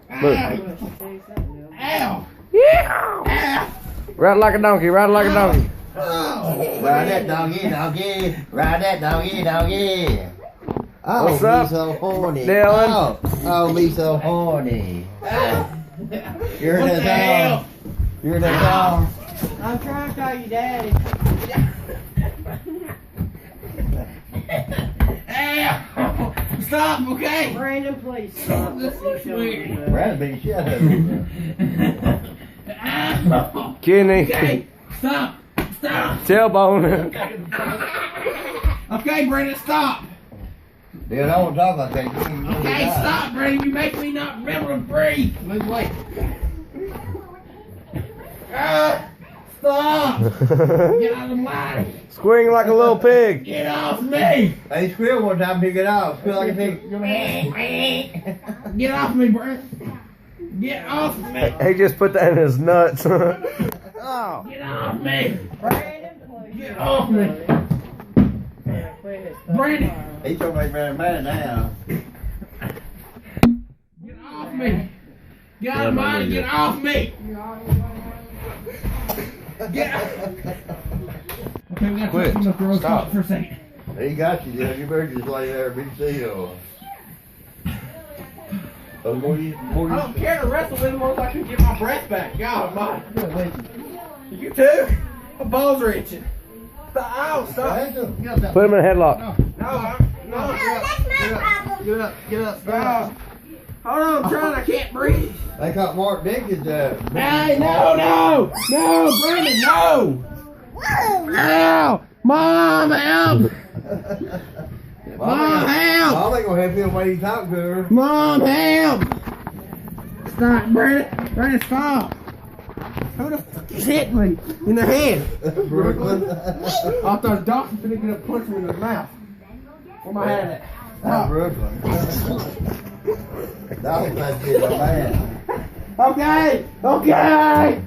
Look. Ow! Yeah. Ride like a donkey. Ride like a donkey. Ride that doggy, doggy. Ride that doggy, doggy. Oh, What's up, me so horny. Dylan? Oh, me so horny. You're What the the hell? dog. You're the dog. I'm trying to call you daddy. Ow! Stop, okay? Brandon, please stop. This is weird. Raspberry, shut up. Ow! Kidney. Okay, stop! Stop! Tailbone. Okay, Brandon, stop! Dude, I won't talk like that. You can really Okay, die. stop, Brandon. You make me not be able to breathe. Move away. Stop! Get out of my way. Squealing like a little pig. Get off me! Hey, squeal one time, pick it out. Squeal like a pig. Get off me, Brandon. Get off me! He just put that in his nuts. Oh. Get off me! Brandon, please. Get off me! Brandon! He's gonna make me mad now. Get off me! Get out of my way! Get off me! Get off! Okay, we gotta Quit. touch the road Stop. for a second. He got you, dude. You better just lay there, be still. The more you, I don't care to wrestle with him once I can get my breath back. God, my. You too? My balls are itching. Ow, stop. Put him in a headlock. No, get up. Get up. Stop. Hold on, I'm trying. I can't breathe. They caught Mark Dinkins. Hey, no, Brandon, no. Ow, Mom, help. Mom, help. Mom ain't gonna help you when you talk to her. Mom, help. Stop, Brandon. Brandon, stop. Who the fuck is hitting me in the head? Brooklyn. I thought the doctor was gonna get up punch me in the mouth. Where my hand at? Not Brooklyn. That was that kid, a man. Okay, okay.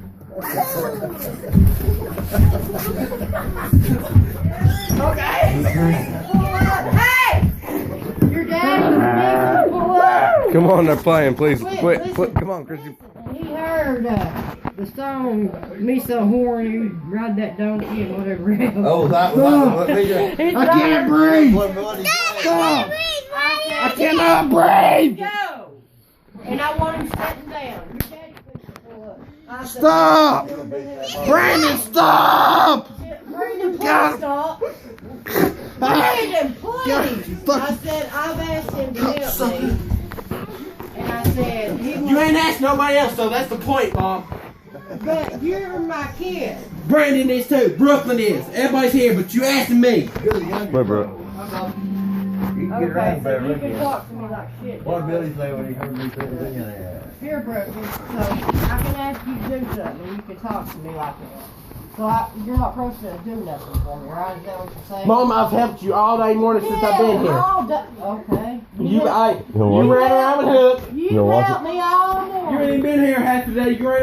Okay. Hey! Your dad was pull up. Come on, they're playing. Please quit. Listen. Quit. Come on, Chrissy. He heard the song "Me So Horny," ride that donkey and whatever else. Oh, that was what bigger. He's I can't breathe. What bloody Stop. I cannot breathe. Go! And I want him sitting down. Your daddy fixed to pull up. I said, Stop. Brandon, stop. Brandon, please God. stop. Brandon, please. fuck. I said, I've asked him to help me. And I said, he You ain't asked nobody else, so that's the point, Mom. but you're my kid. Brandon is too. Brooklyn is. Everybody's here, but you asking me. You're the youngest. Wait, bro. You can get Okay, around so better. you Look can at talk to me like shit. what did Billy say when he heard me put the thing in there? Here, Brooklyn, so I can ask you to do something and you can talk to me like that. So you're not supposed to do nothing for me, right? Is that what you're saying? Mom, I've helped you all day morning since I've been here. all day. Okay. You know what? ran around with Hook. You know what? helped me all morning. You ain't even been here half the day. You ran